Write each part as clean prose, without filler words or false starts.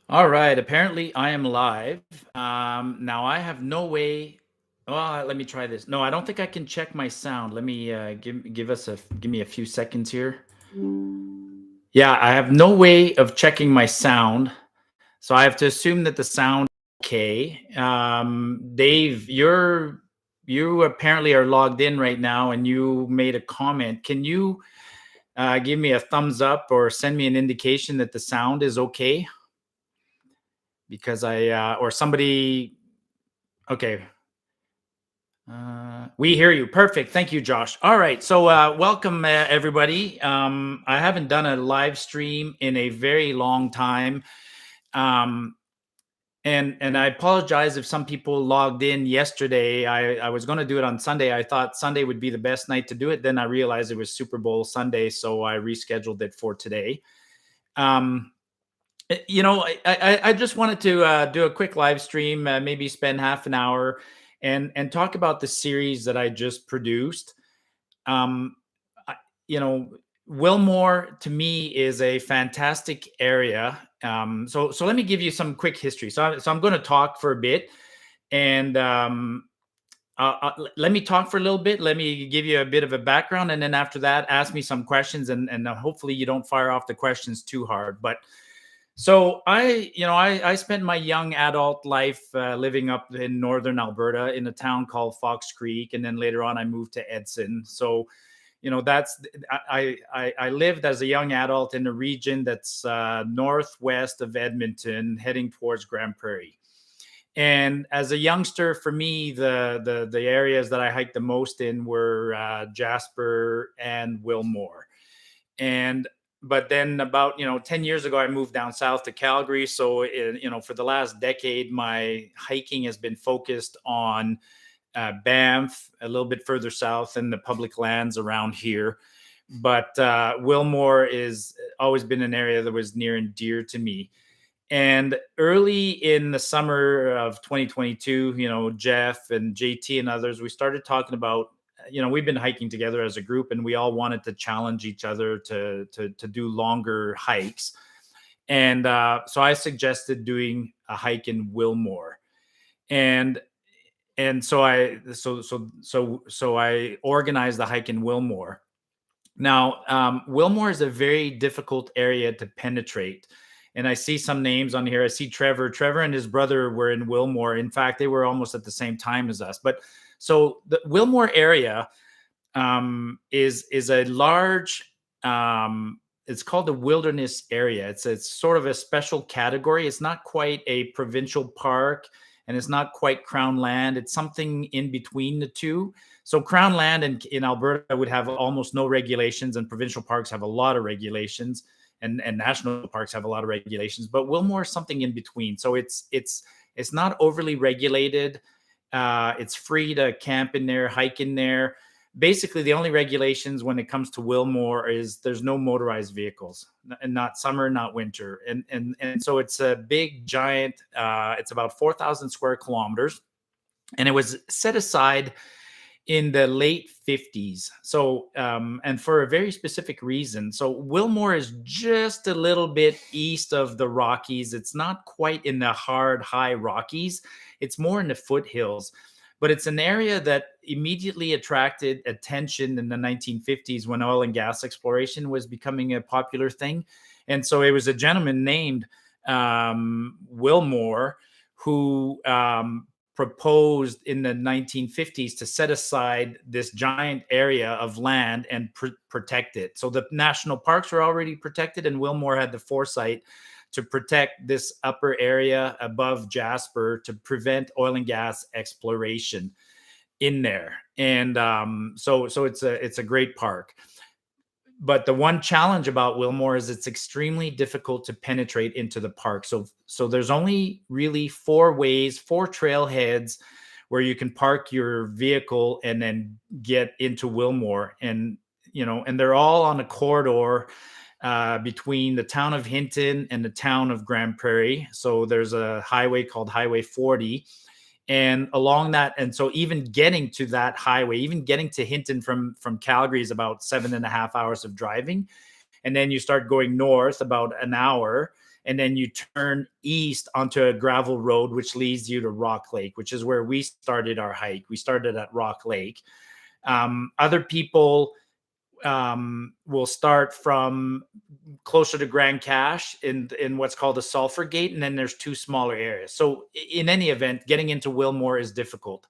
All right. Apparently, I am live. Now I have no way. Well, let me try this. No, I don't think I can check my sound. Let me give me a few seconds here. Yeah, I have no way of checking my sound, so I have to assume that the sound is okay. Dave, you apparently are logged in right now, and you made a comment. Can you give me a thumbs up or send me an indication that the sound is okay? Because or somebody. Okay. We hear you. Perfect. Thank you, Josh. All right. So, welcome, everybody. I haven't done a live stream in a very long time. Um, and I apologize if some people logged in yesterday. I was going to do it on Sunday. I thought Sunday would be the best night to do it. Then I realized it was Super Bowl Sunday. So I rescheduled it for today. Um, I just wanted to do a quick live stream, maybe spend half an hour and talk about the series that I just produced. Um, I, you know, Wilmore to me is a fantastic area. So let me give you some quick history. So I'm going to talk for a bit, and let me talk for a little bit. Let me give you a bit of a background, and then after that, ask me some questions, and hopefully you don't fire off the questions too hard. But so I spent my young adult life living up in northern Alberta in a town called Fox Creek, and then later on I moved to Edson. So, that's I lived as a young adult in a region that's northwest of Edmonton, heading towards Grand Prairie. And as a youngster, for me, the areas that I hiked the most in were Jasper and Wilmore. And but then about 10 years ago I moved down south to Calgary. So for the last decade my hiking has been focused on Banff, a little bit further south, and the public lands around here. But Wilmore is always been an area that was near and dear to me. And early in the summer of 2022, Jeff and JT and others, we started talking about, we've been hiking together as a group, and we all wanted to challenge each other to do longer hikes. And so I suggested doing a hike in Wilmore, and so I organized the hike in Wilmore. Now, Wilmore is a very difficult area to penetrate. And I see some names on here. I see Trevor. Trevor and his brother were in Wilmore. In fact, they were almost at the same time as us. But so the Wilmore area is a large. It's called the wilderness area. It's sort of a special category. It's not quite a provincial park, and it's not quite Crown land. It's something in between the two. So Crown land in Alberta would have almost no regulations, and provincial parks have a lot of regulations, and national parks have a lot of regulations. But Wilmore is something in between. So it's not overly regulated. It's free to camp in there, hike in there. Basically, the only regulations when it comes to Wilmore is there's no motorized vehicles, and not summer, not winter, and so it's a big giant. It's about 4,000 square kilometers, and it was set aside in the late 50s. So, and for a very specific reason. So, Wilmore is just a little bit east of the Rockies. It's not quite in the hard, high Rockies, it's more in the foothills. But it's an area that immediately attracted attention in the 1950s when oil and gas exploration was becoming a popular thing. And so it was a gentleman named Wilmore who proposed in the 1950s to set aside this giant area of land and protect it. So the national parks were already protected, and Wilmore had the foresight to protect this upper area above Jasper to prevent oil and gas exploration in there. And so it's a great park. But the one challenge about Wilmore is it's extremely difficult to penetrate into the park. So there's only really four trailheads where you can park your vehicle and then get into Wilmore. And they're all on a corridor between the town of Hinton and the town of Grand Prairie. So there's a highway called Highway 40. And along that, and so even getting to that highway, even getting to Hinton from Calgary is about 7.5 hours of driving. and then you start going north about an hour, and then you turn east onto a gravel road, which leads you to Rock Lake, which is where we started our hike. We started at Rock Lake. Other people will start from closer to Grand Cache in what's called a Sulphur Gate, and then there's two smaller areas. So in any event, getting into Wilmore is difficult.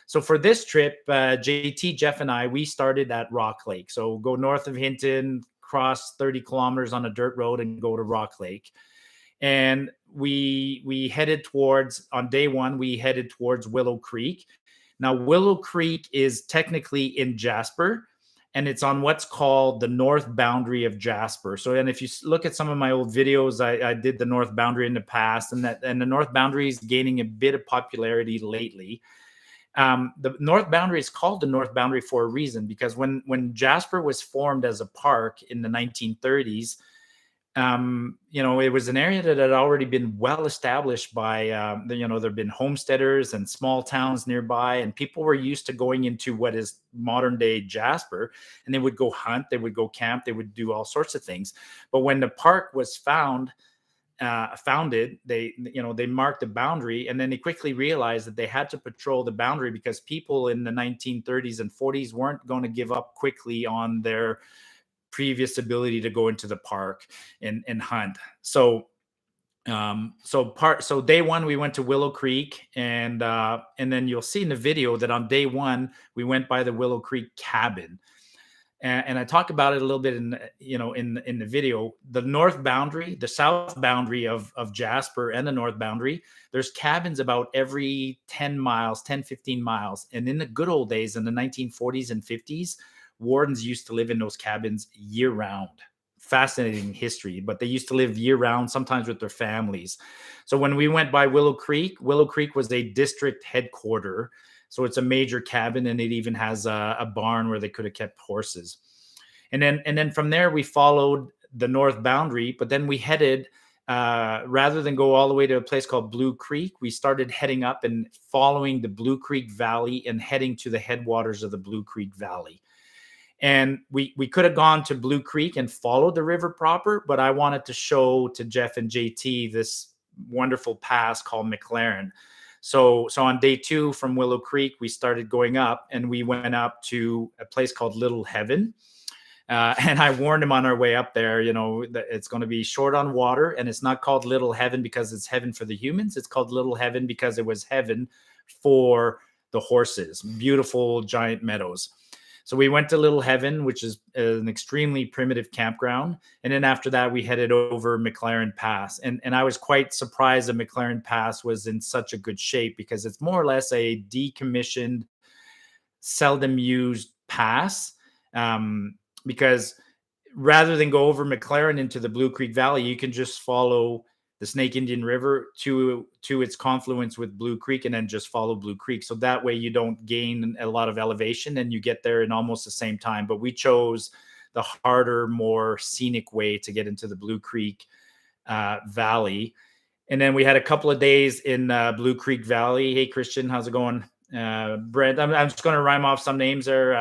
So for this trip, JT, Jeff, and I, we started at Rock Lake. So go north of Hinton, cross 30 kilometers on a dirt road, and go to Rock Lake. And we headed towards, on day one, we headed towards Willow Creek. Now, Willow Creek is technically in Jasper, and it's on what's called the north boundary of Jasper. So, and if you look at some of my old videos, I did the north boundary in the past, and the north boundary is gaining a bit of popularity lately. The north boundary is called the north boundary for a reason, because when Jasper was formed as a park in the 1930s, it was an area that had already been well established by, there've been homesteaders and small towns nearby, and people were used to going into what is modern day Jasper, and they would go hunt, they would go camp, they would do all sorts of things. But when the park was founded, they marked the boundary, and then they quickly realized that they had to patrol the boundary because people in the 1930s and 40s weren't going to give up quickly on their previous ability to go into the park and hunt. So day one, we went to Willow Creek, and then you'll see in the video that on day one, we went by the Willow Creek cabin. And I talk about it a little bit in the video. The north boundary, the south boundary of Jasper, and the north boundary, there's cabins about every 10 miles, 10, 15 miles. And in the good old days, in the 1940s and 50s, wardens used to live in those cabins year round. Fascinating history, but they used to live year round, sometimes with their families. So when we went by Willow Creek was a district headquarter. So it's a major cabin, and it even has a barn where they could have kept horses. And then from there, we followed the north boundary, but then we headed, rather than go all the way to a place called Blue Creek, we started heading up and following the Blue Creek Valley and heading to the headwaters of the Blue Creek Valley. And we could have gone to Blue Creek and followed the river proper, but I wanted to show to Jeff and JT this wonderful pass called McLaren. So on day two from Willow Creek, we started going up, and we went up to a place called Little Heaven. And I warned him on our way up there, that it's going to be short on water, and it's not called Little Heaven because it's heaven for the humans. It's called Little Heaven because it was heaven for the horses. Beautiful giant meadows. So we went to Little Heaven, which is an extremely primitive campground. And then after that, we headed over McLaren Pass. And I was quite surprised that McLaren Pass was in such a good shape, because it's more or less a decommissioned, seldom used pass. Because rather than go over McLaren into the Blue Creek Valley, you can just follow the Snake Indian River to its confluence with Blue Creek, and then just follow Blue Creek. So that way you don't gain a lot of elevation, and you get there in almost the same time. But we chose the harder, more scenic way to get into the Blue Creek Valley. And then we had a couple of days in Blue Creek Valley. Hey, Christian, how's it going? Brent, I'm just going to rhyme off some names there.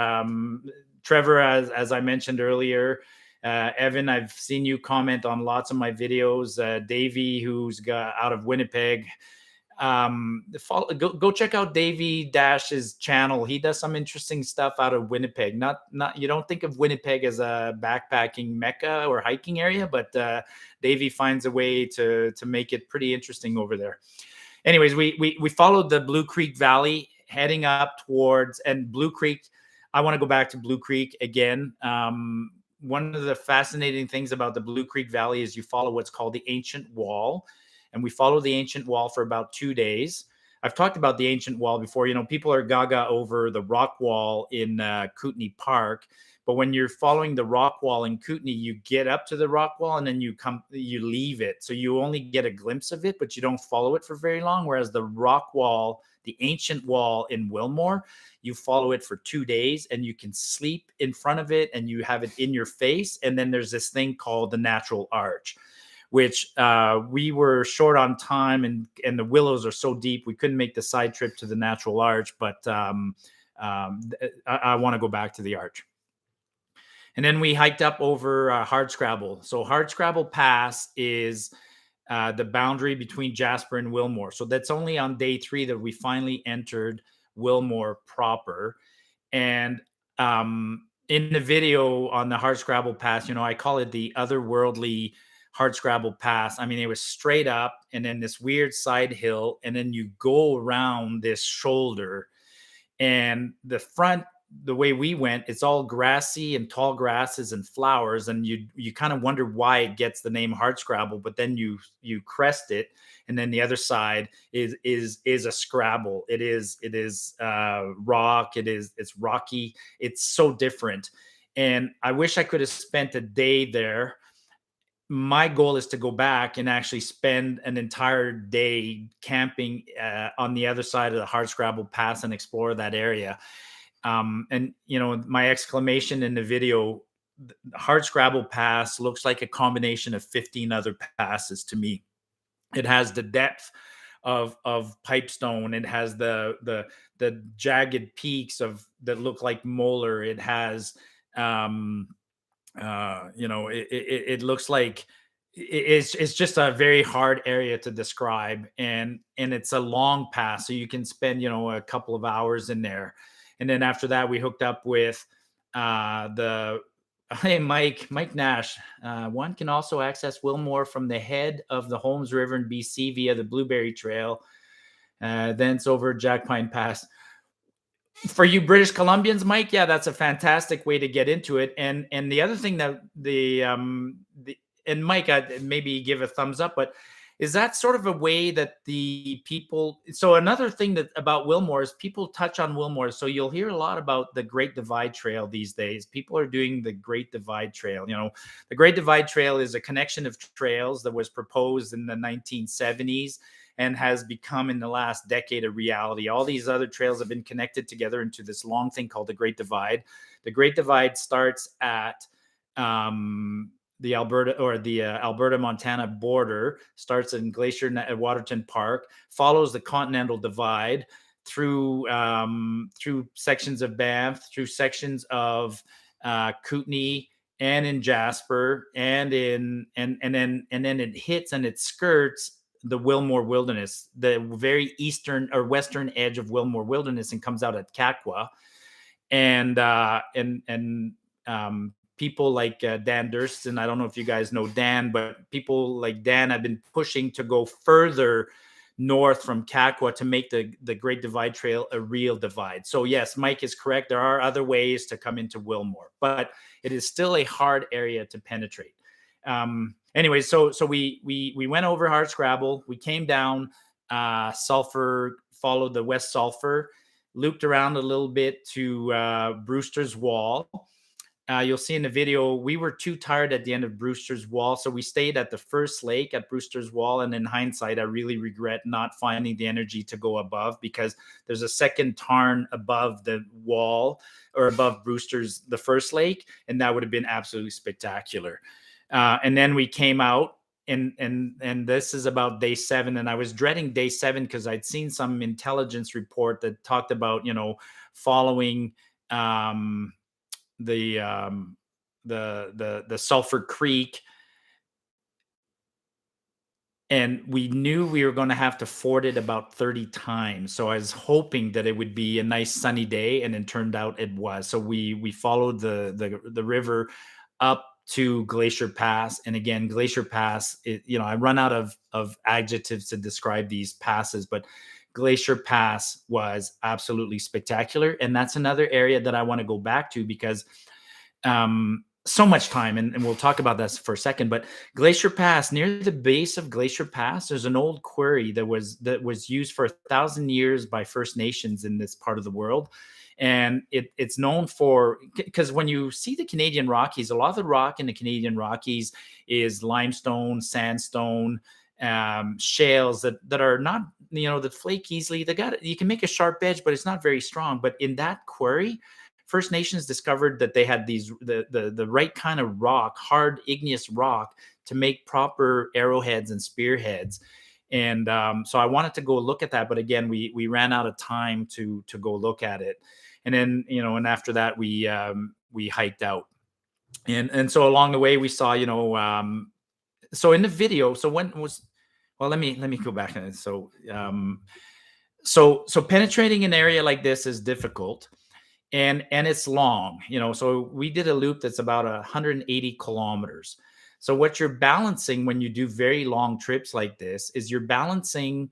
Trevor, as I mentioned earlier. Evan, I've seen you comment on lots of my videos. Davey, who's out of Winnipeg. Go check out Davey Dash's channel. He does some interesting stuff out of Winnipeg. Not you don't think of Winnipeg as a backpacking mecca or hiking area, but Davey finds a way to make it pretty interesting over there. Anyways, we followed the Blue Creek Valley, heading up towards, and Blue Creek. I want to go back to Blue Creek again. One of the fascinating things about the Blue Creek Valley is you follow what's called the Ancient Wall. And we followed the Ancient Wall for about 2 days. I've talked about the Ancient Wall before. People are gaga over the rock wall in Kootenay Park. But when you're following the rock wall in Kootenay, you get up to the rock wall and then you leave it. So you only get a glimpse of it, but you don't follow it for very long. Whereas the rock wall, the Ancient Wall in Wilmore, you follow it for 2 days, and you can sleep in front of it, and you have it in your face. And then there's this thing called the Natural Arch, which we were short on time, and the willows are so deep we couldn't make the side trip to the Natural Arch. But I want to go back to the arch. And then we hiked up over Hardscrabble. So Hardscrabble Pass is the boundary between Jasper and Wilmore. So that's only on day 3 that we finally entered Wilmore proper. And in the video on the Hardscrabble Pass, I call it the otherworldly Hardscrabble Pass. I mean, it was straight up and then this weird side hill, and then you go around this shoulder, and the way we went, it's all grassy and tall grasses and flowers, and you kind of wonder why it gets the name Hardscrabble, but then you crest it, and then the other side is a scrabble. It is rock. It's rocky. It's so different, and I wish I could have spent a day there. My goal is to go back and actually spend an entire day camping on the other side of the Hardscrabble Pass and explore that area. And my exclamation in the video, Hardscrabble Pass looks like a combination of 15 other passes to me. It has the depth of pipestone. It has the jagged peaks that look like molar. It has it looks like it's just a very hard area to describe, and it's a long pass, so you can spend a couple of hours in there. And then after that we hooked up with the hey Mike Nash. One can also access Wilmore from the head of the Holmes River in BC via the Blueberry Trail, thence over Jack Pine Pass. For you British Columbians, Mike, yeah, that's a fantastic way to get into it. And the other thing that and Mike, I'd maybe give a thumbs up, but is that sort of a way that the people? So another thing that about Wilmore is people touch on Wilmore. So you'll hear a lot about the Great Divide Trail these days. People are doing the Great Divide Trail. The Great Divide Trail is a connection of trails that was proposed in the 1970s and has become in the last decade a reality. All these other trails have been connected together into this long thing called the Great Divide. The Great Divide starts at the Alberta-Montana border, starts in Glacier at Waterton Park, follows the Continental Divide through sections of Banff, through sections of Kootenay, and in Jasper, and then it hits and it skirts the Wilmore Wilderness, the very eastern or western edge of Wilmore Wilderness, and comes out at Kakwa. And people like Dan Durston, I don't know if you guys know Dan, but people like Dan have been pushing to go further north from Kakwa to make the Great Divide Trail a real divide. So yes, Mike is correct. There are other ways to come into Wilmore, but it is still a hard area to penetrate. Anyway, so we went over Hardscrabble. We came down Sulphur, followed the West Sulphur, looped around a little bit to Brewster's Wall. You'll see in the video, we were too tired at the end of Brewster's Wall, so we stayed at the first lake at Brewster's Wall. And in hindsight, I really regret not finding the energy to go above, because there's a second tarn above the wall, or above the first lake, and that would have been absolutely spectacular. And then we came out, and this is about day 7, and I was dreading day 7 because I'd seen some intelligence report that talked about following the Sulphur Creek, and we knew we were going to have to ford it about 30 times. So I was hoping that it would be a nice sunny day, and it turned out it was. So we followed the river up to Glacier Pass. And again, Glacier Pass, I run out of adjectives to describe these passes, but Glacier Pass was absolutely spectacular. And that's another area that I want to go back to, because so much time, and we'll talk about this for a second, but Glacier Pass, near the base of Glacier Pass, there's an old quarry that was used for 1,000 years by First Nations in this part of the world. And it's known for, because when you see the Canadian Rockies, a lot of the rock in the Canadian Rockies is limestone, sandstone, shales that are not, that flake easily. You can make a sharp edge, but it's not very strong. But in that quarry, First Nations discovered that they had the right kind of rock, hard igneous rock, to make proper arrowheads and spearheads. And so I wanted to go look at that, but again, we ran out of time to go look at it. And then, and after that, we hiked out. And so along the way we saw, so in the video, so when was, well, let me go back. So penetrating an area like this is difficult, and it's long, so we did a loop that's about 180 kilometers. So what you're balancing when you do very long trips like this is you're balancing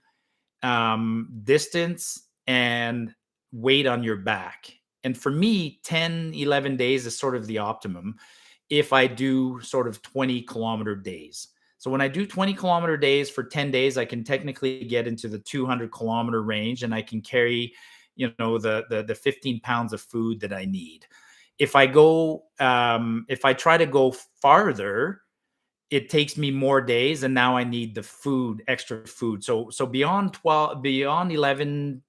distance and weight on your back. And for me, 10-11 days is sort of the optimum if I do sort of 20-kilometer days. So when I do 20-kilometer days for 10 days, I can technically get into the 200-kilometer range, and I can carry, the 15 pounds of food that I need. If I try to go farther, it takes me more days, and now I need the food, extra food. So beyond 11,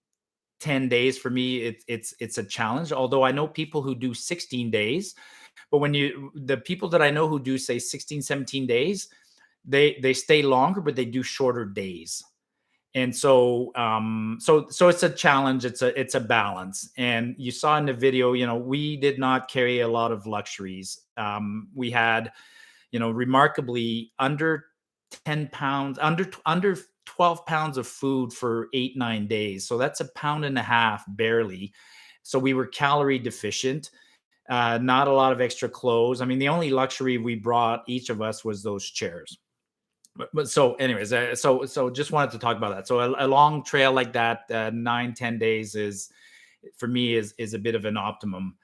10 days for me, it's a challenge. Although I know people who do 16 days, but the people that I know who do, say, 16, 17 days, they stay longer, but they do shorter days. And so it's a challenge. It's a balance. And you saw in the video, we did not carry a lot of luxuries. We had, remarkably under 10 pounds, under 12 pounds of food for 8-9 days. So that's a pound and a half barely. So we were calorie deficient. Not a lot of extra clothes. I mean, the only luxury we brought, each of us, was those chairs. But so anyways, so just wanted to talk about that. So a long trail like that, 9-10 days is, for me, is a bit of an optimum.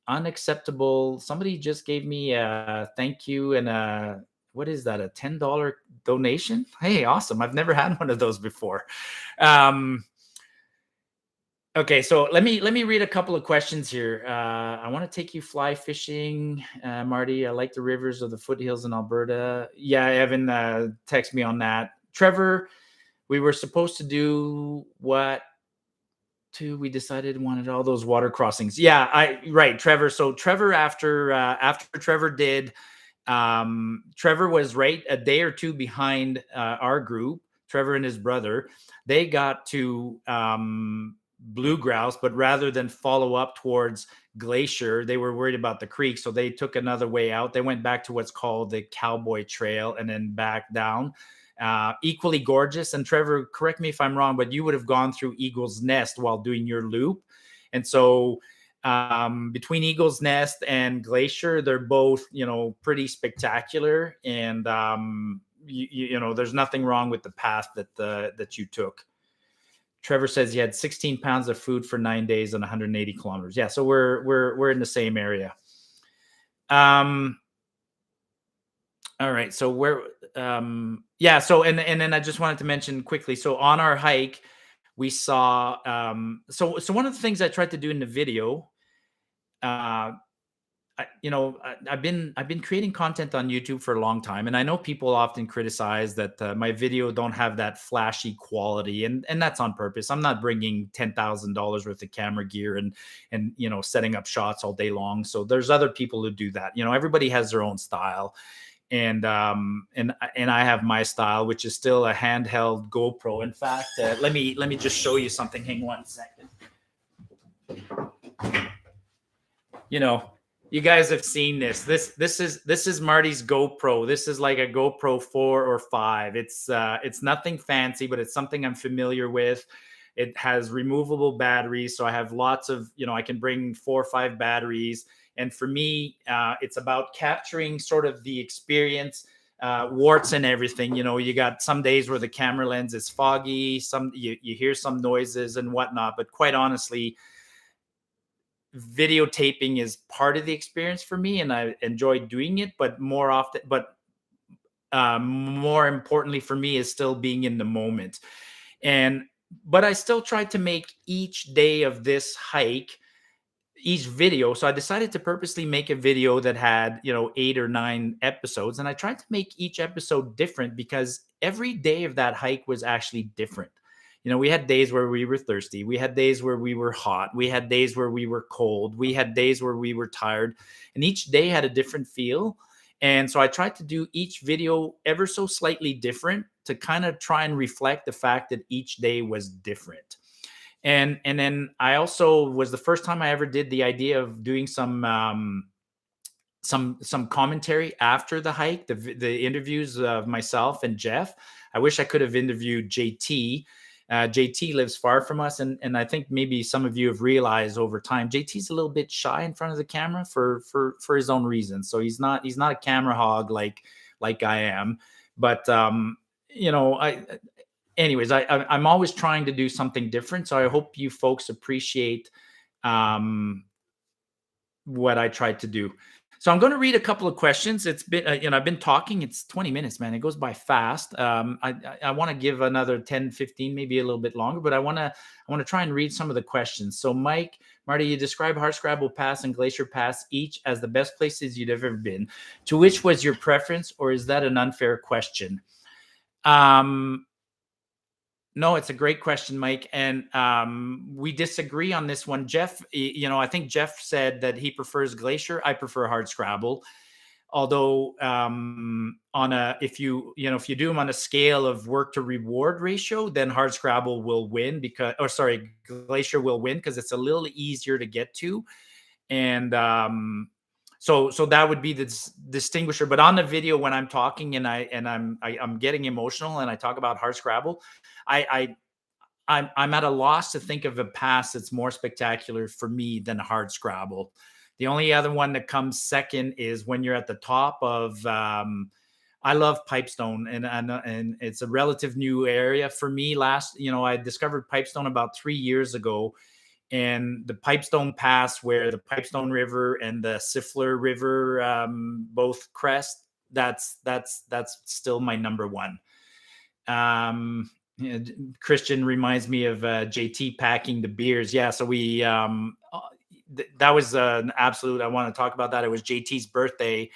Unacceptable. Somebody just gave me a thank you and what is that? A $10 donation? Hey, awesome. I've never had one of those before. Okay, so let me read a couple of questions here. I want to take you fly fishing, Marty. I like the rivers of the foothills in Alberta. Yeah, Evan text me on that. Trevor, we were supposed to do what? We decided wanted all those water crossings. Yeah, right, Trevor. So Trevor, after Trevor did, Trevor was right a day or two behind our group. Trevor and his brother, they got to blue grouse, but rather than follow up towards Glacier, they were worried about the creek, so they took another way out. They went back to what's called the Cowboy Trail and then back down. Equally gorgeous. And Trevor, correct me if I'm wrong, but you would have gone through Eagle's Nest while doing your loop. And so between Eagle's Nest and Glacier, they're both, pretty spectacular. And there's nothing wrong with the path that you took. Trevor says he had 16 pounds of food for 9 days and 180 kilometers. Yeah, so we're in the same area. All right, so so and then I just wanted to mention quickly. So on our hike, we saw so one of the things I tried to do in the video, I've been creating content on YouTube for a long time, and I know people often criticize that my video don't have that flashy quality, and that's on purpose. I'm not bringing $10,000 worth of camera gear and setting up shots all day long. So there's other people who do that. Everybody has their own style, and I have my style, which is still a handheld GoPro. In fact, let me just show you something. Hang one second. You guys have seen this. This is Marty's GoPro. This is like a GoPro 4 or 5. It's nothing fancy, but it's something I'm familiar with. It has removable batteries, so I have lots of, I can bring 4 or 5 batteries. And for me, it's about capturing sort of the experience, warts and everything. You got some days where the camera lens is foggy, some you hear some noises and whatnot. But quite honestly, videotaping is part of the experience for me, and I enjoy doing it. But more importantly for me is still being in the moment. But I still try to make each day of this hike, each video. So I decided to purposely make a video that had 8 or 9 episodes, and I tried to make each episode different because every day of that hike was actually different. We had days where we were thirsty. We had days where we were hot. We had days where we were cold. We had days where we were tired, and each day had a different feel. And so I tried to do each video ever so slightly different to kind of try and reflect the fact that each day was different. And then I also was the first time I ever did the idea of doing some some commentary after the hike, the interviews of myself and Jeff. I wish I could have interviewed JT. JT lives far from us, and I think maybe some of you have realized over time JT's a little bit shy in front of the camera for his own reasons. So he's not a camera hog like I am. But I'm always trying to do something different. So I hope you folks appreciate what I tried to do. So I'm going to read a couple of questions. It's been, I've been talking. It's 20 minutes, man. It goes by fast. I want to give another 10, 15, maybe a little bit longer, but I want to try and read some of the questions. So Marty, you describe Hardscrabble Pass and Glacier Pass each as the best places you'd ever been. To which was your preference, or is that an unfair question? No, it's a great question, Mike. And we disagree on this one. Jeff, I think Jeff said that he prefers Glacier. I prefer Hardscrabble. Although if you do them on a scale of work to reward ratio, then Hardscrabble will win Glacier will win because it's a little easier to get to. And so that would be the distinguisher. But on the video, when I'm talking and I'm getting emotional and I talk about Hardscrabble, I'm at a loss to think of a pass that's more spectacular for me than Hardscrabble. The only other one that comes second is when you're at the top of. I love Pipestone, and it's a relative new area for me. I discovered Pipestone about 3 years ago. And the Pipestone Pass, where the Pipestone River and the Siffler River both crest, that's still my number one. Christian reminds me of JT packing the beers. Yeah, so we that was an absolute. I want to talk about that. It was JT's birthday,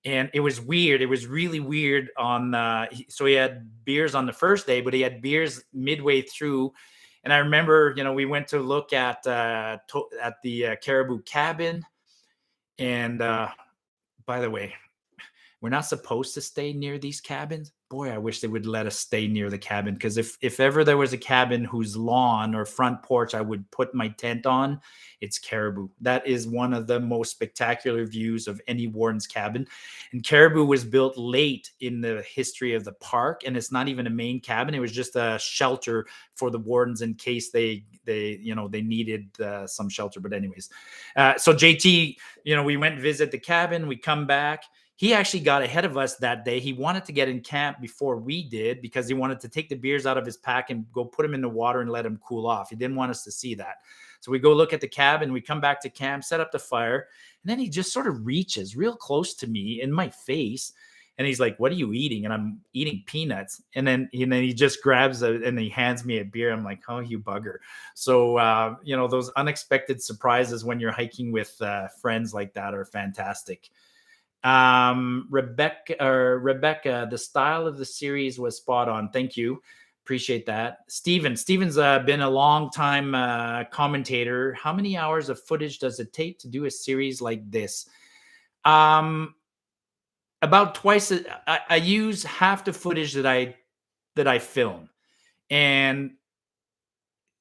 and it was weird. It was really weird. So he had beers on the first day, but he had beers midway through. And I remember, we went to look at the Caribou Cabin. And by the way, we're not supposed to stay near these cabins. Boy, I wish they would let us stay near the cabin, because if ever there was a cabin whose lawn or front porch I would put my tent on, it's Caribou. That is one of the most spectacular views of any warden's cabin. And Caribou was built late in the history of the park, and it's not even a main cabin. It was just a shelter for the wardens in case they needed some shelter. But anyways, so JT, we went and visit the cabin. We come back. He actually got ahead of us that day. He wanted to get in camp before we did because he wanted to take the beers out of his pack and go put them in the water and let them cool off. He didn't want us to see that. So we go look at the cabin. We come back to camp, set up the fire, and then he just sort of reaches real close to me in my face. And he's like, "What are you eating?" And I'm eating peanuts. And then he just grabs and he hands me a beer. I'm like, "Oh, you bugger." So, those unexpected surprises when you're hiking with friends like that are fantastic. Rebecca, the style of the series was spot on. Thank you. Appreciate that. Steven's been a long time commentator. How many hours of footage does it take to do a series like this? About twice. I use half the footage that I film, and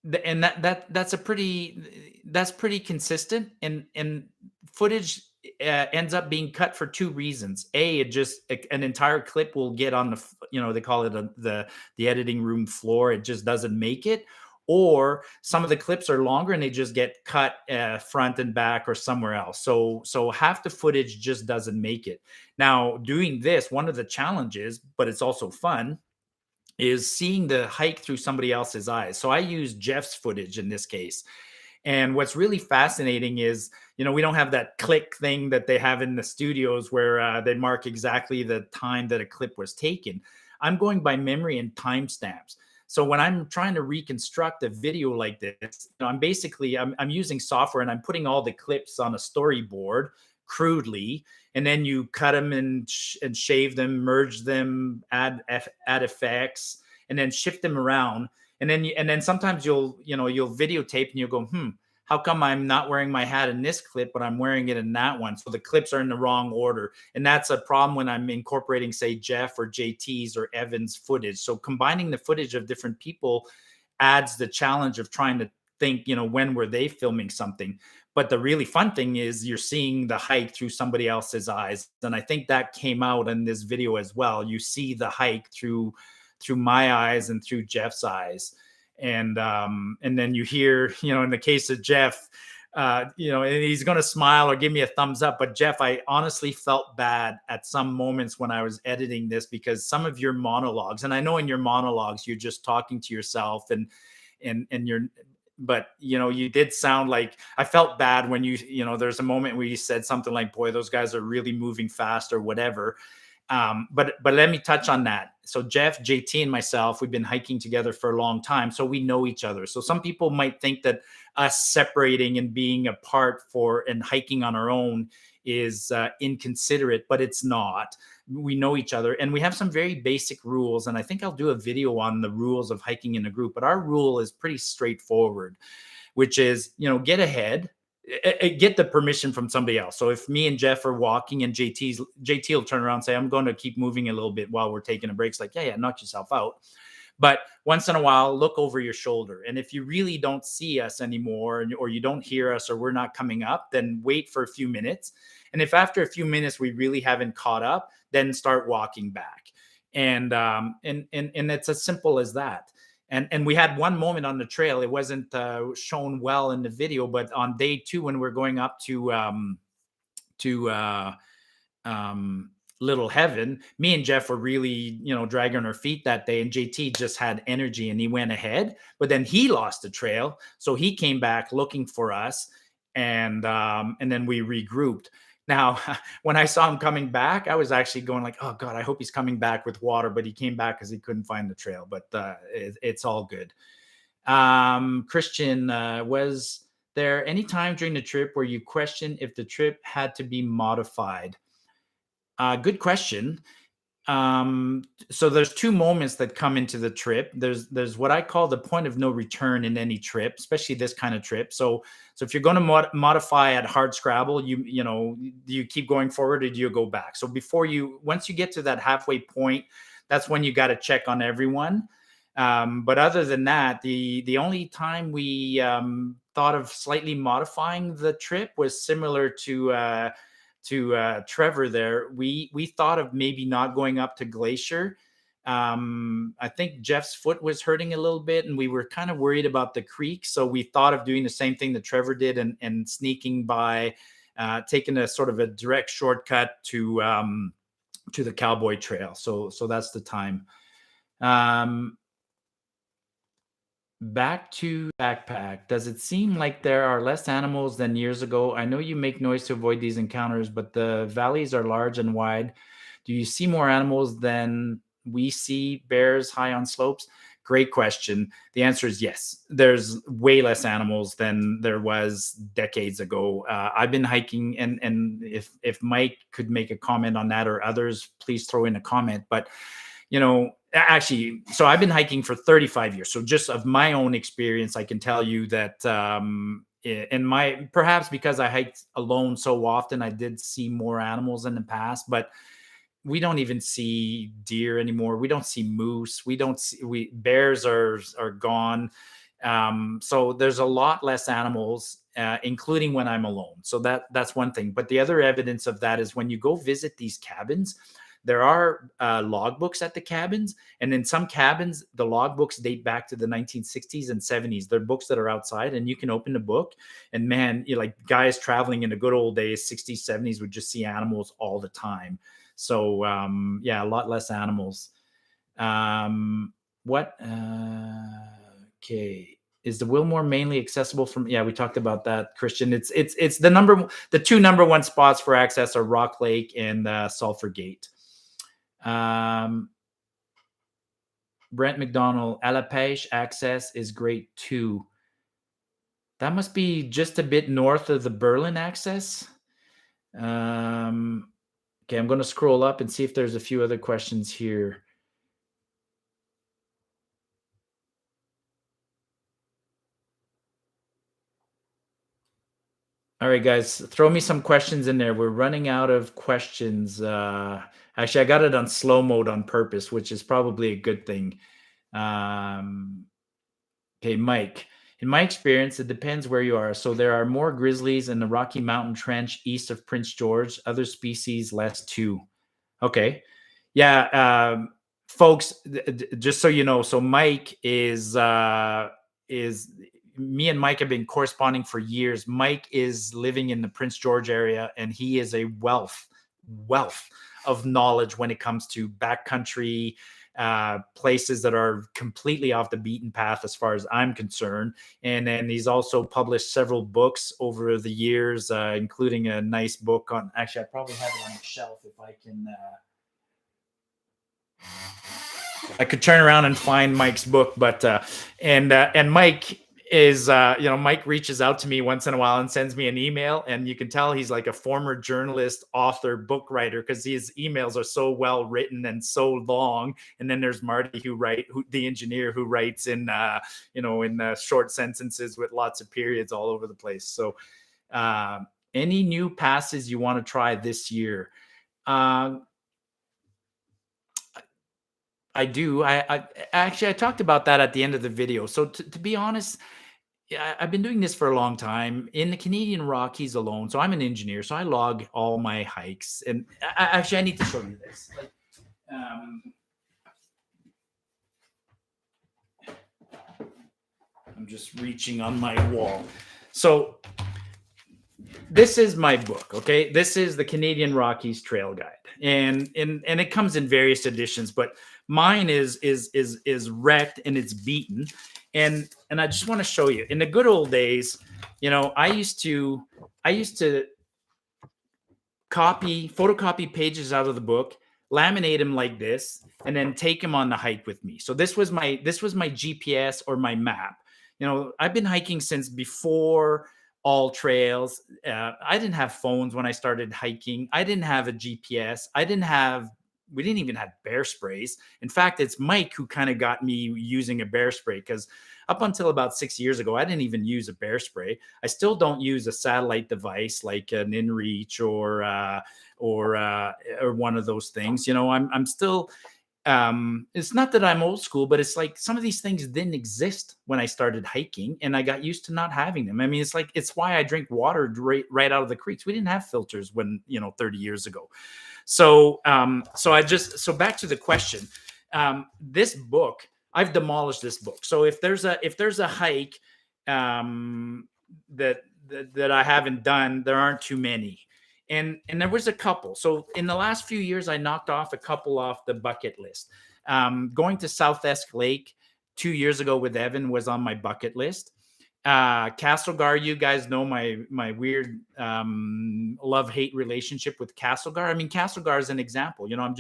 that's pretty consistent. And footage ends up being cut for two reasons. An entire clip will get on the, they call it the editing room floor. It just doesn't make it. Or some of the clips are longer and they just get cut front and back or somewhere else. So half the footage just doesn't make it. Now, doing this, one of the challenges, but it's also fun, is seeing the hike through somebody else's eyes. So I use Jeff's footage in this case. And what's really fascinating is, we don't have that click thing that they have in the studios where they mark exactly the time that a clip was taken. I'm going by memory and timestamps. So when I'm trying to reconstruct a video like this, I'm using software and I'm putting all the clips on a storyboard crudely, and then you cut them and shave them, merge them, add effects, and then shift them around. And then sometimes you'll videotape and you'll go, how come I'm not wearing my hat in this clip, but I'm wearing it in that one? So the clips are in the wrong order. And that's a problem when I'm incorporating, say, Jeff or JT's or Evan's footage. So combining the footage of different people adds the challenge of trying to think, when were they filming something? But the really fun thing is you're seeing the hike through somebody else's eyes. And I think that came out in this video as well. You see the hike through my eyes and through Jeff's eyes. And then you hear, in the case of Jeff, and he's going to smile or give me a thumbs up. But Jeff, I honestly felt bad at some moments when I was editing this, because some of your monologues, and I know in your monologues, you're just talking to yourself and you're, but you did sound like, I felt bad when there's a moment where you said something like, boy, those guys are really moving fast or whatever. But let me touch on that. So Jeff, JT, and myself, we've been hiking together for a long time, so we know each other. So some people might think that us separating and being apart and hiking on our own is inconsiderate, but it's not. We know each other, and we have some very basic rules. And I think I'll do a video on the rules of hiking in a group. But our rule is pretty straightforward, which is, get ahead. Get the permission from somebody else. So if me and Jeff are walking and JT will turn around and say, I'm going to keep moving a little bit while we're taking a break. It's like, yeah, knock yourself out. But once in a while, look over your shoulder. And if you really don't see us anymore, or you don't hear us, or we're not coming up, then wait for a few minutes. And if after a few minutes we really haven't caught up, then start walking back. And it's as simple as that. And we had one moment on the trail. It wasn't shown well in the video, but on day 2, when we're going up to Little Heaven, me and Jeff were really, dragging our feet that day, and JT just had energy and he went ahead, but then he lost the trail. So he came back looking for us, and then we regrouped. Now, when I saw him coming back, I was actually going like, oh God, I hope he's coming back with water, but he came back because he couldn't find the trail, but it's all good. Christian, was there any time during the trip where you questioned if the trip had to be modified? Good question. So there's 2 moments that come into the trip. There's what I call the point of no return in any trip, especially this kind of trip. So if you're going to modify at hard scrabble, do you keep going forward or do you go back? So once you get to that halfway point, that's when you got to check on everyone. But other than that, the only time we thought of slightly modifying the trip was similar to Trevor there. We thought of maybe not going up to Glacier. I think Jeff's foot was hurting a little bit, and we were kind of worried about the creek. So we thought of doing the same thing that Trevor did and sneaking by, taking a sort of a direct shortcut to the Cowboy Trail. So that's the time. Back to backpack. Does it seem like there are less animals than years ago? I know you make noise to avoid these encounters, but the valleys are large and wide. Do you see more animals than we see bears high on slopes? Great question. The answer is yes. There's way less animals than there was decades ago. I've been hiking, and if Mike could make a comment on that, or others, please throw in a comment. But actually, so I've been hiking for 35 years. So just of my own experience, I can tell you that perhaps because I hiked alone so often, I did see more animals in the past, but we don't even see deer anymore. We don't see moose. Bears are gone. So there's a lot less animals, including when I'm alone. So that's one thing. But the other evidence of that is when you go visit these cabins, there are logbooks at the cabins, and in some cabins, the logbooks date back to the 1960s and 70s. They're books that are outside, and you can open the book, and man, like guys traveling in the good old days, 60s, 70s, would just see animals all the time. So yeah, a lot less animals. Okay. Is the Wilmore mainly accessible from? Yeah, we talked about that, Christian. It's the 2 number 1 spots for access are Rock Lake and Sulphur Gate. Brent McDonald, à la pêche access is great too. That must be just a bit north of the Berlin access. Okay, I'm going to scroll up and see if there's a few other questions here. All right, guys, throw me some questions in there. We're running out of questions. Actually, I got it on slow mode on purpose, which is probably a good thing. Okay, Mike, In my experience, it depends where you are. So there are more grizzlies in the Rocky Mountain Trench east of Prince George. Other species less too. Okay. Yeah, folks, just so you know, so Mike is me and Mike have been corresponding for years. Mike is living in the Prince George area, and he is a wealth of knowledge when it comes to backcountry places that are completely off the beaten path as far as I'm concerned. And then he's also published several books over the years, including a nice book on, actually I probably have it on the shelf if I can I could turn around and find Mike's book, but and Mike is Mike reaches out to me once in a while and sends me an email, and you can tell he's like a former journalist, author, book writer, because his emails are so well written and so long. And then there's Marty, the engineer, who writes in short sentences with lots of periods all over the place. So any new passes you want to try this year? I do. I actually I talked about that at the end of the video. So to be honest, I've been doing this for a long time in the Canadian Rockies alone. So I'm an engineer, so I log all my hikes. And actually, I need to show you this. I'm just reaching on my wall. So this is my book. Okay, this is the Canadian Rockies Trail Guide, and it comes in various editions, but mine is wrecked and it's beaten. And I just want to show you. In the good old days, I used to photocopy pages out of the book, laminate them like this, and then take them on the hike with me. So this was my GPS or my map. I've been hiking since before all trails. I didn't have phones when I started hiking. I didn't have a GPS. We didn't even have bear sprays. In fact, it's Mike who kind of got me using a bear spray, because up until about 6 years ago, I didn't even use a bear spray. I still don't use a satellite device like an InReach or one of those things. I'm still. It's not that I'm old school, but it's like some of these things didn't exist when I started hiking, and I got used to not having them. I mean, it's why I drink water right out of the creeks. We didn't have filters 30 years ago. So back to the question. This book, I've demolished this book. So if there's a hike that I haven't done, there aren't too many. And there was a couple. So in the last few years, I knocked off a couple off the bucket list. Going to South Esk Lake 2 years ago with Evan was on my bucket list. Castlegar, you guys know my weird love-hate relationship with Castlegar. I mean, Castlegar is an example. I'm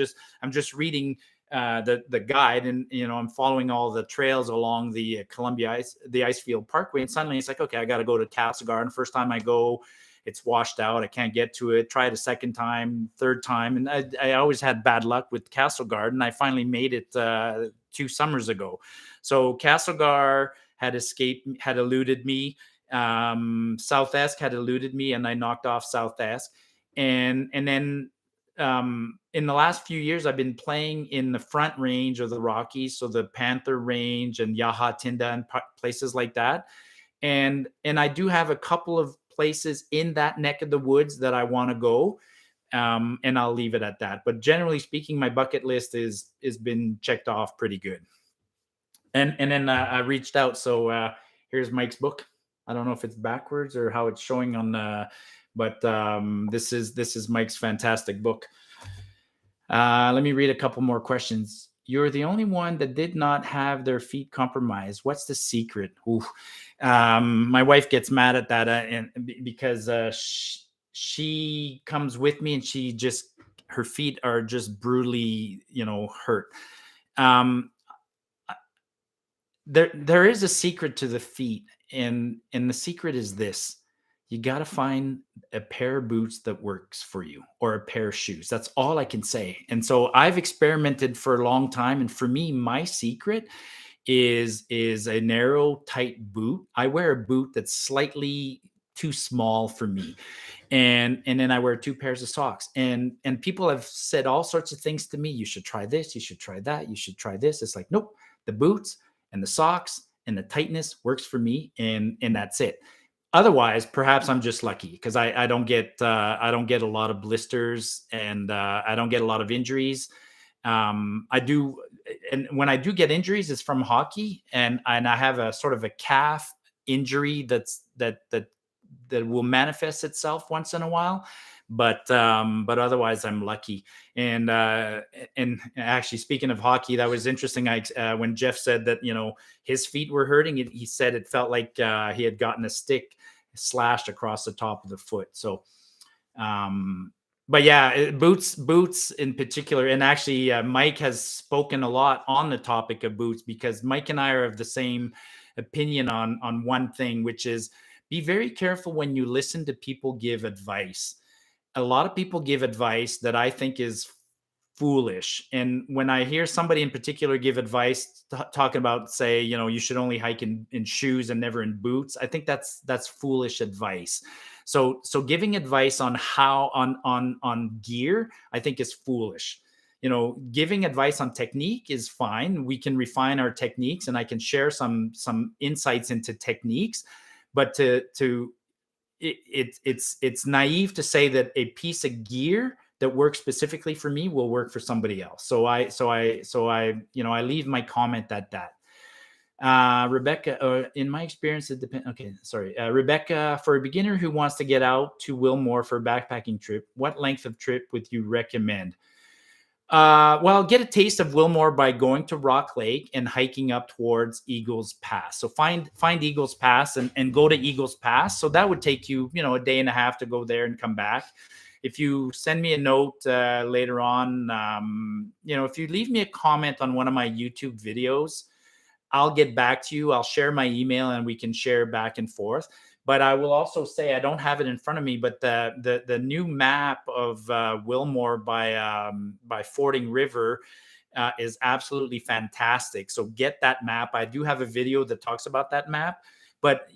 just reading the guide, and I'm following all the trails along the Icefield Parkway, and suddenly it's like, okay, I got to go to Castlegar. And the first time I go, it's washed out. I can't get to it. Try it a second time, third time. And I always had bad luck with Castlegar, and I finally made it 2 summers ago. So Castlegar had eluded me. South Esk had eluded me, and I knocked off South Esk. And then in the last few years, I've been playing in the Front Range of the Rockies, so the Panther Range and Yahatinda and places like that. And I do have a couple of places in that neck of the woods that I want to go, and I'll leave it at that. But generally speaking, my bucket list is been checked off pretty good. And then I reached out. So here's Mike's book. I don't know if it's backwards or how it's showing on, but this is Mike's fantastic book. Let me read a couple more questions. You're the only one that did not have their feet compromised. What's the secret? My wife gets mad at that because she comes with me, and her feet are just brutally, hurt. There is a secret to the feet, and the secret is this: you got to find a pair of boots that works for you, or a pair of shoes. That's all I can say. And so I've experimented for a long time. And for me, my secret is a narrow, tight boot. I wear a boot that's slightly too small for me. And then I wear 2 pairs of socks. And people have said all sorts of things to me. You should try this. You should try that. You should try this. It's like, nope, the boots and the socks and the tightness works for me, and that's it. Otherwise, perhaps I'm just lucky because I don't get a lot of blisters, and I don't get a lot of injuries. I do, and when I do get injuries, it's from hockey, and I have a sort of a calf injury that will manifest itself once in a while. But otherwise, I'm lucky. And actually, speaking of hockey, that was interesting. When Jeff said that his feet were hurting, he said it felt like he had gotten a stick slashed across the top of the foot. So, but yeah, boots in particular. And actually, Mike has spoken a lot on the topic of boots, because Mike and I are of the same opinion on one thing, which is be very careful when you listen to people give advice. A lot of people give advice that I think is foolish. And when I hear somebody in particular give advice talking about, say, you should only hike in shoes and never in boots, I think that's foolish advice. So giving advice on how on gear, I think, is foolish. Giving advice on technique is fine. We can refine our techniques, and I can share some insights into techniques. But it's naive to say that a piece of gear that works specifically for me will work for somebody else. So I leave my comment at that. Rebecca, in my experience, it depends. Okay, sorry. Rebecca, for a beginner who wants to get out to Wilmore for a backpacking trip, what length of trip would you recommend? Well, get a taste of Wilmore by going to Rock Lake and hiking up towards Eagles Pass. So find Eagles Pass and go to Eagles Pass. So that would take you, a day and a half to go there and come back. If you send me a note later on, if you leave me a comment on one of my YouTube videos, I'll get back to you. I'll share my email and we can share back and forth. But I will also say, I don't have it in front of me, but the new map of Wilmore by Fording River is absolutely fantastic. So get that map. I do have a video that talks about that map, but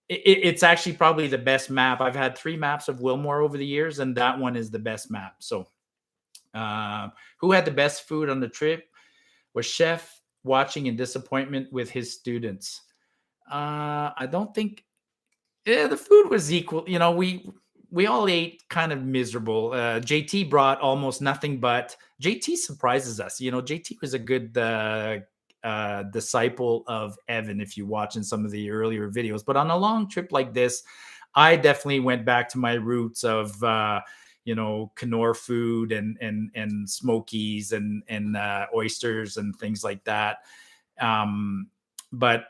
it's actually probably the best map. I've had 3 maps of Wilmore over the years, and that one is the best map. So who had the best food on the trip? Was Chef watching in disappointment with his students? I don't think the food was equal. We all ate kind of miserable. JT brought almost nothing, but JT surprises us. JT was a good disciple of Evan, if you watch in some of the earlier videos. But on a long trip like this, I definitely went back to my roots of Kenora food and smokies and oysters and things like that. But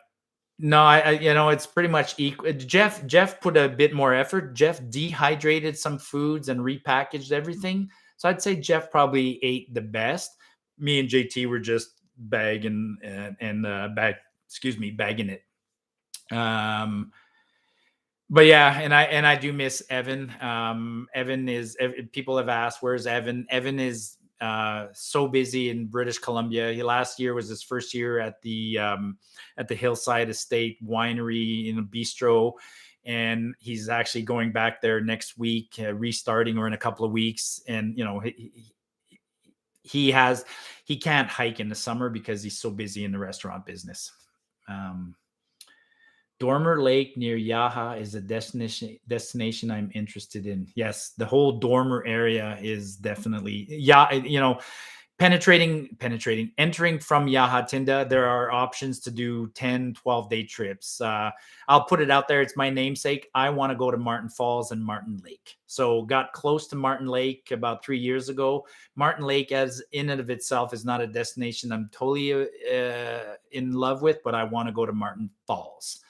no, it's pretty much equal. Jeff put a bit more effort. Jeff dehydrated some foods and repackaged everything. So I'd say Jeff probably ate the best. Me and JT were just bagging it. But yeah, and I do miss Evan. People have asked, where's Evan? Evan is so busy in British Columbia. Last year was his first year at the Hillside Estate Winery in a bistro, and he's actually going back there next week, restarting, or in a couple of weeks. And he can't hike in the summer because he's so busy in the restaurant business. Dormer Lake near Yaha is a destination I'm interested in. Yes, the whole Dormer area is definitely, entering from Yahatinda. There are options to do 10, 12-day trips. I'll put it out there. It's my namesake. I want to go to Martin Falls and Martin Lake. So got close to Martin Lake about 3 years ago. Martin Lake, as in and of itself, is not a destination I'm totally in love with, but I want to go to Martin Falls.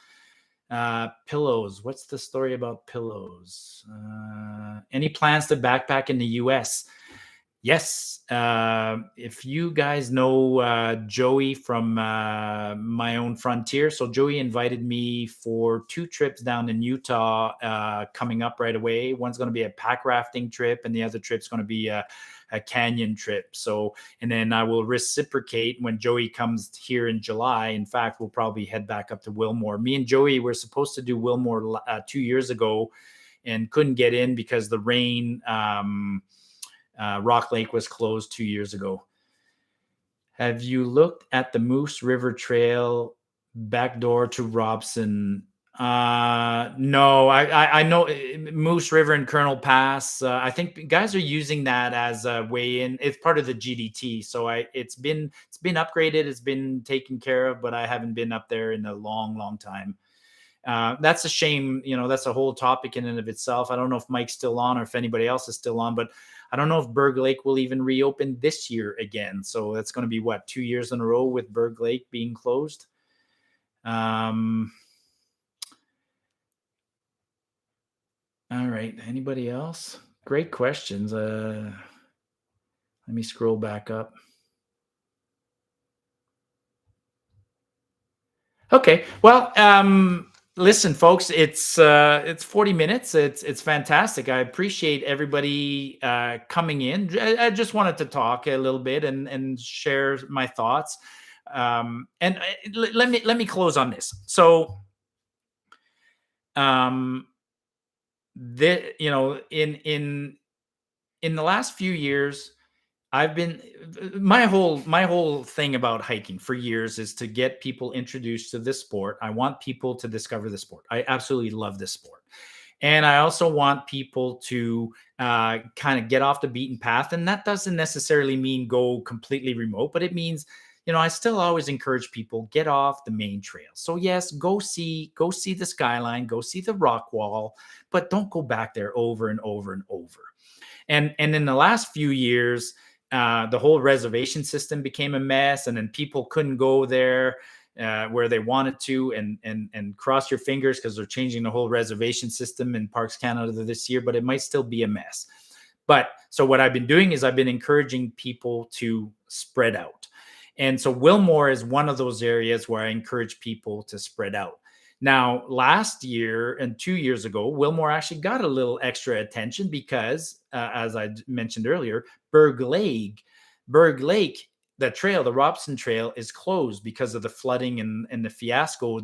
Pillows. What's the story about pillows? Any plans to backpack in the US? Yes. If you guys know Joey from My Own Frontier. So Joey invited me for 2 trips down in Utah coming up right away. One's going to be a pack rafting trip, and the other trip's going to be a canyon trip. So, and then I will reciprocate when Joey comes here in July. In fact, we'll probably head back up to Wilmore. Me and Joey were supposed to do Wilmore 2 years ago and couldn't get in because the rain. Rock Lake was closed 2 years ago. Have you looked at the Moose River Trail Back door to Robson. No, I know Moose River and Colonel Pass. I think guys are using that as a way in. It's part of the GDT, so it's been upgraded, it's been taken care of, but I haven't been up there in a long time. That's a shame. That's a whole topic in and of itself. I don't know if Mike's still on or if anybody else is still on, but I don't know if Berg Lake will even reopen this year again. So that's going to be 2 years in a row with Berg Lake being closed. All right. Anybody else? Great questions. Let me scroll back up. Okay. Well, listen, folks, it's 40 minutes. It's fantastic. I appreciate everybody coming in. I just wanted to talk a little bit and share my thoughts. And let me close on this. So, in the last few years, I've been my whole thing about hiking for years is to get people introduced to this sport. I want people to discover the sport. I absolutely love this sport. And I also want people to kind of get off the beaten path. And that doesn't necessarily mean go completely remote, but it means, I still always encourage people get off the main trail. So yes, go see the skyline, go see the rock wall, but don't go back there over and over and over. And in the last few years, the whole reservation system became a mess, and then people couldn't go there where they wanted to, and cross your fingers because they're changing the whole reservation system in Parks Canada this year, but it might still be a mess. But so what I've been doing is I've been encouraging people to spread out. And so Wilmore is one of those areas where I encourage people to spread out. Now, last year and 2 years ago, Wilmore actually got a little extra attention because, as I mentioned earlier, Berg Lake, the Robson Trail, is closed because of the flooding and the fiasco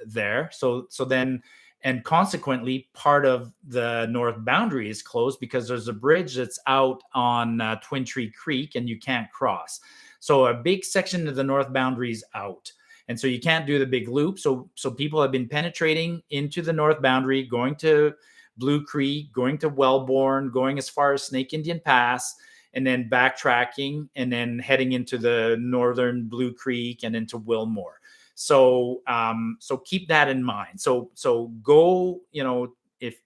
there. So then, and consequently, part of the north boundary is closed because there's a bridge that's out on Twin Tree Creek and you can't cross. So a big section of the north boundary is out. And so you can't do the big loop. So people have been penetrating into the north boundary, going to Blue Creek, going to Wellborn, going as far as Snake Indian Pass, and then backtracking and then heading into the northern Blue Creek and into Wilmore. So keep that in mind. So go, if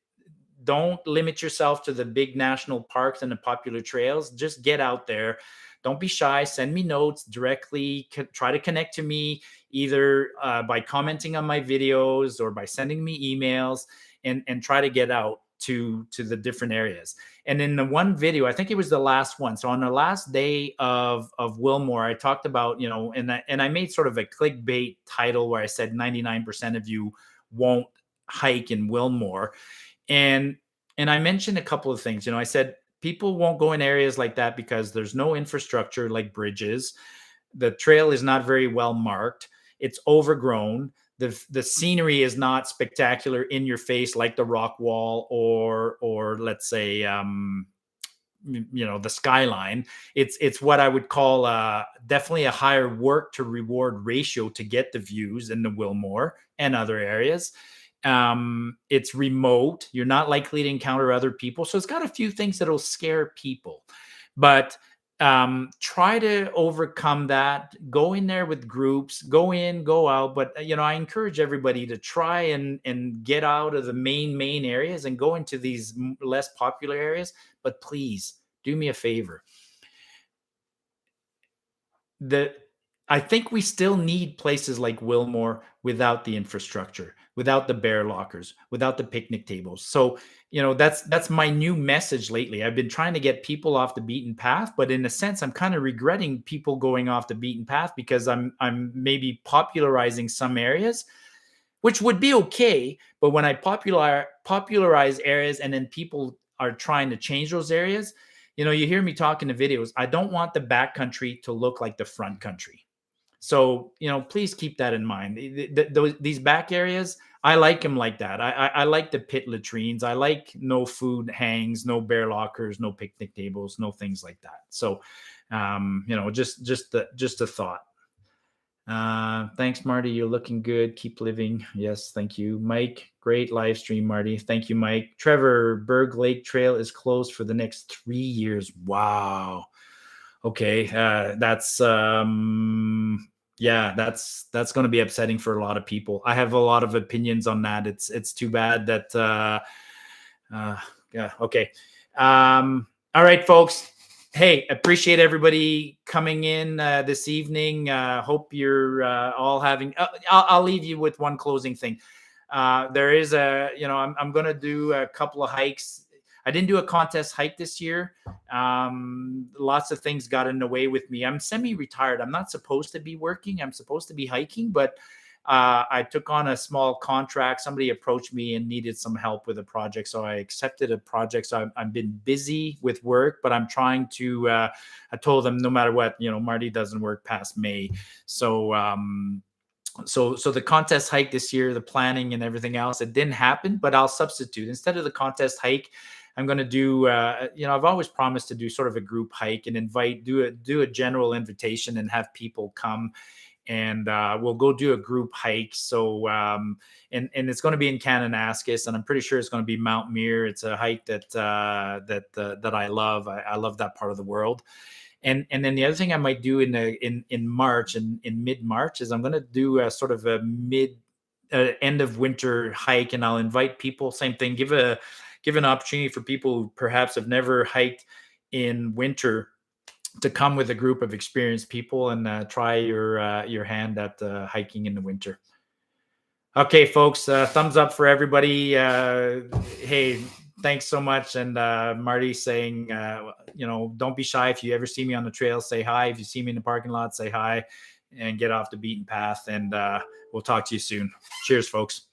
don't limit yourself to the big national parks and the popular trails, just get out there. Don't be shy. Send me notes directly. Try to connect to me either by commenting on my videos or by sending me emails, and try to get out to the different areas. And in the one video, I think it was the last one. So on the last day of Wilmore, I talked about, and I made sort of a clickbait title where I said 99% of you won't hike in Wilmore. And I mentioned a couple of things. I said, people won't go in areas like that because there's no infrastructure like bridges. The trail is not very well marked. It's overgrown. The scenery is not spectacular in your face like the rock wall or let's say the skyline. It's what I would call definitely a higher work to reward ratio to get the views in the Wilmore and other areas. It's remote. You're not likely to encounter other people. So it's got a few things that'll scare people, but try to overcome that. Go in there with groups, go in, go out. But, I encourage everybody to try and get out of the main areas and go into these less popular areas. But please do me a favor. I think we still need places like Wilmore without the infrastructure, without the bear lockers, without the picnic tables. So, that's my new message lately. I've been trying to get people off the beaten path, but in a sense, I'm kind of regretting people going off the beaten path because I'm maybe popularizing some areas, which would be okay. But when I popularize areas and then people are trying to change those areas, you hear me talk in the videos. I don't want the back country to look like the front country. So, please keep that in mind. These back areas, I like them like that. I like the pit latrines. I like no food hangs, no bear lockers, no picnic tables, no things like that. So, just a thought. Thanks, Marty. You're looking good. Keep living. Yes, thank you. Mike, great live stream, Marty. Thank you, Mike. Trevor, Berg Lake Trail is closed for the next 3 years. Wow. Okay. Yeah, that's going to be upsetting for a lot of people. I have a lot of opinions on that. It's too bad that yeah, okay. All right, folks. Hey, appreciate everybody coming in this evening. Hope you're all having. I'll leave you with one closing thing. There is I'm going to do a couple of hikes. I didn't do a contest hike this year. Lots of things got in the way with me. I'm semi-retired. I'm not supposed to be working. I'm supposed to be hiking, but I took on a small contract. Somebody approached me and needed some help with a project, so I accepted a project. So I've been busy with work, but I'm trying to. I told them no matter what, Marty doesn't work past May. So so the contest hike this year, the planning and everything else, it didn't happen. But I'll substitute instead of the contest hike. I'm going to do. I've always promised to do sort of a group hike and do a general invitation and have people come. And we'll go do a group hike. So and it's going to be in Kananaskis, and I'm pretty sure it's going to be Mount Muir. It's a hike that I love. I love that part of the world. And then the other thing I might do in March and in mid-March is I'm going to do a sort of a end of winter hike, and I'll invite people. Same thing. Give an opportunity for people who perhaps have never hiked in winter to come with a group of experienced people and try your hand at hiking in the winter. Okay, folks, thumbs up for everybody. Hey, thanks so much. And Marty saying, don't be shy. If you ever see me on the trail, say hi. If you see me in the parking lot, say hi and get off the beaten path. And we'll talk to you soon. Cheers, folks.